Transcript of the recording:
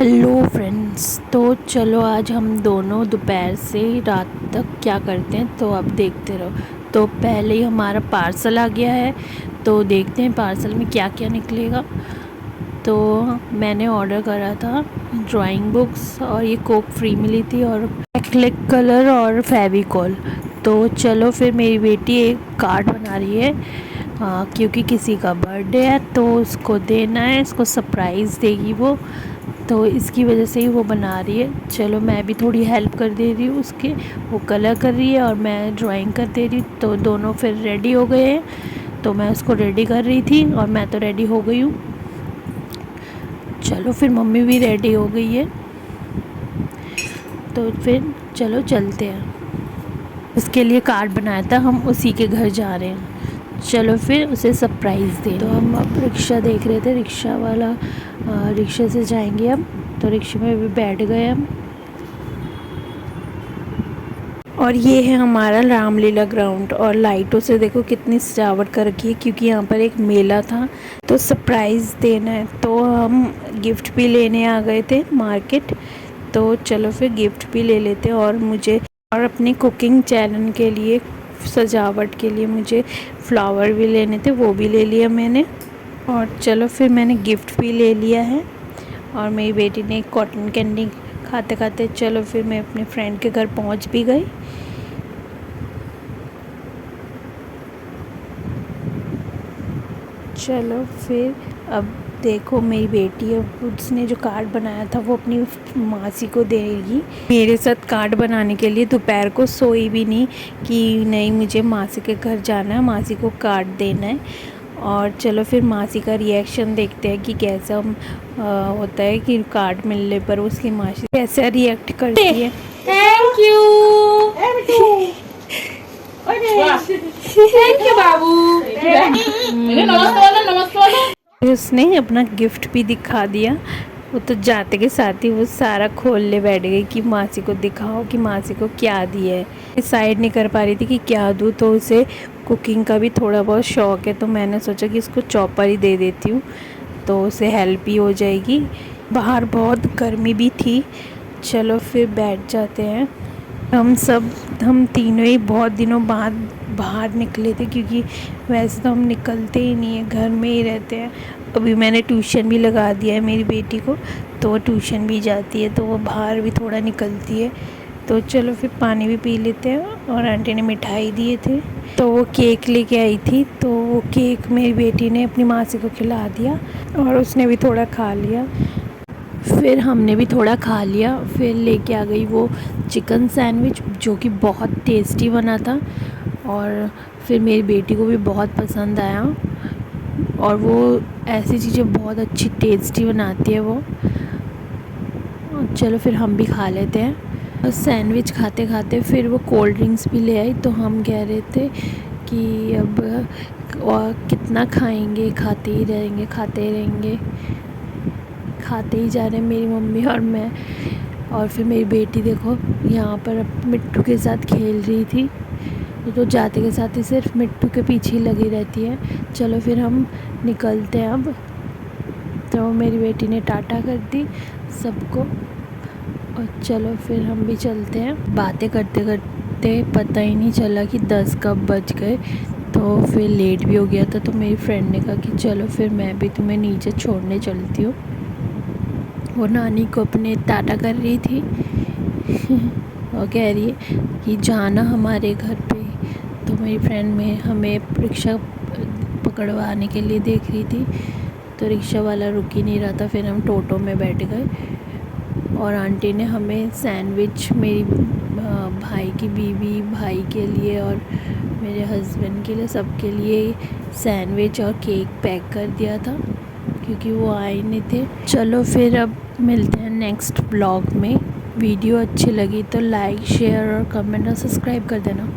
Hello friends. तो चलो आज हम दोनों दोपहर से रात तक क्या करते हैं तो अब देखते रहो। तो पहले ही हमारा पार्सल आ गया है, तो देखते हैं पार्सल में क्या क्या निकलेगा। तो मैंने ऑर्डर करा था ड्राइंग बुक्स और ये कोक फ्री मिली थी और एक्रिलिक कलर और फेविकॉल। तो चलो फिर मेरी बेटी एक कार्ड बना रही है, क्योंकि किसी का बर्थडे है तो उसको देना है, इसको सरप्राइज़ देगी वो, तो इसकी वजह से ही वो बना रही है। चलो मैं भी थोड़ी हेल्प कर दे रही हूँ उसके, वो कलर कर रही है और मैं ड्राइंग कर दे रही हूँ। तो दोनों फिर रेडी हो गए हैं, तो मैं उसको रेडी कर रही थी और मैं तो रेडी हो गई हूँ। चलो फिर मम्मी भी रेडी हो गई है, तो फिर चलो चलते हैं। उसके लिए कार्ड बनाया था, हम उसी के घर जा रहे हैं। चलो फिर उसे सरप्राइज़ दें। तो हम अब रिक्शा देख रहे थे, रिक्शा वाला रिक्शे से जाएंगे हम, तो रिक्शे में भी बैठ गए हम। और ये है हमारा रामलीला ग्राउंड, और लाइटों से देखो कितनी सजावट कर रखी है, क्योंकि यहाँ पर एक मेला था तो सरप्राइज़ देना है। तो हम गिफ्ट भी लेने आ गए थे मार्केट, तो चलो फिर गिफ्ट भी ले लेते हैं। और मुझे और अपने कुकिंग चैनल के लिए सजावट के लिए मुझे फ्लावर भी लेने थे, वो भी ले लिया मैंने। और चलो फिर मैंने गिफ्ट भी ले लिया है। और मेरी बेटी ने कॉटन कैंडी खाते खाते चलो फिर मैं अपने फ्रेंड के घर पहुंच भी गई। चलो फिर अब देखो मेरी बेटी है, उसने जो कार्ड बनाया था वो अपनी मासी को देगी। मेरे साथ कार्ड बनाने के लिए दोपहर को सोई भी नहीं कि नहीं मुझे मासी के घर जाना है, मासी को कार्ड देना है। और चलो फिर मासी का रिएक्शन देखते हैं कि कैसा होता है कि कार्ड मिलने पर उसकी मासी कैसा रिएक्ट करती है। Thank you. थैंक यू बाबू। नमस्ते नमस्ते। उसने अपना गिफ्ट भी दिखा दिया। वो तो जाते के साथ ही वो सारा खोलने बैठ गई कि मासी को दिखाओ कि मासी को क्या दिया है। डिसाइड नहीं कर पा रही थी कि क्या दूँ, तो उसे कुकिंग का भी थोड़ा बहुत शौक़ है, तो मैंने सोचा कि इसको चॉपर ही दे देती हूँ, तो उसे हेल्प ही हो जाएगी। बाहर बहुत गर्मी भी थी। चलो फिर बैठ जाते हैं। हम तीनों ही बहुत दिनों बाद बाहर निकले थे, क्योंकि वैसे तो हम निकलते ही नहीं है, घर में ही रहते हैं। अभी मैंने ट्यूशन भी लगा दिया है मेरी बेटी को, तो वो ट्यूशन भी जाती है, तो वो बाहर भी थोड़ा निकलती है। तो चलो फिर पानी भी पी लेते हैं। और आंटी ने मिठाई दिए थे, तो वो केक लेके आई थी, तो वो केक मेरी बेटी ने अपनी मासी को खिला दिया और उसने भी थोड़ा खा लिया। फिर हमने भी थोड़ा खा लिया। फिर लेके आ गई वो चिकन सैंडविच, जो कि बहुत टेस्टी बना था और फिर मेरी बेटी को भी बहुत पसंद आया। और वो ऐसी चीज़ें बहुत अच्छी टेस्टी बनाती है वो। चलो फिर हम भी खा लेते हैं। और सैंडविच खाते खाते फिर वो कोल्ड ड्रिंक्स भी ले आई, तो हम कह रहे थे कि अब और कितना खाएंगे, खाते ही रहेंगे खाते ही रहेंगे, खाते ही जा रहे हैं मेरी मम्मी और मैं। और फिर मेरी बेटी देखो यहाँ पर अब मिट्टू के साथ खेल रही थी, तो जाते के साथ ही सिर्फ मिट्टू के पीछे ही लगी रहती है। चलो फिर हम निकलते हैं अब। तो मेरी बेटी ने टाटा कर दी सबको, और चलो फिर हम भी चलते हैं। बातें करते करते पता ही नहीं चला कि 10 कब बज गए, तो फिर लेट भी हो गया था। तो मेरी फ्रेंड ने कहा कि चलो फिर मैं भी तुम्हें नीचे छोड़ने चलती हूँ। वो नानी को अपने टाटा कर रही थी और कह रही है कि जाना हमारे घर पे। तो मेरी फ्रेंड में हमें रिक्शा पकड़वाने के लिए देख रही थी, तो रिक्शा वाला रुक ही नहीं रहा था। फिर हम टोटो में बैठ गए और आंटी ने हमें सैंडविच, मेरी भाई की बीवी भाई के लिए और मेरे हस्बैंड के लिए, सबके लिए सैंडविच और केक पैक कर दिया था, क्योंकि वो आए नहीं थे। चलो फिर अब मिलते हैं नेक्स्ट ब्लॉग में। वीडियो अच्छी लगी तो लाइक शेयर और कमेंट और सब्सक्राइब कर देना।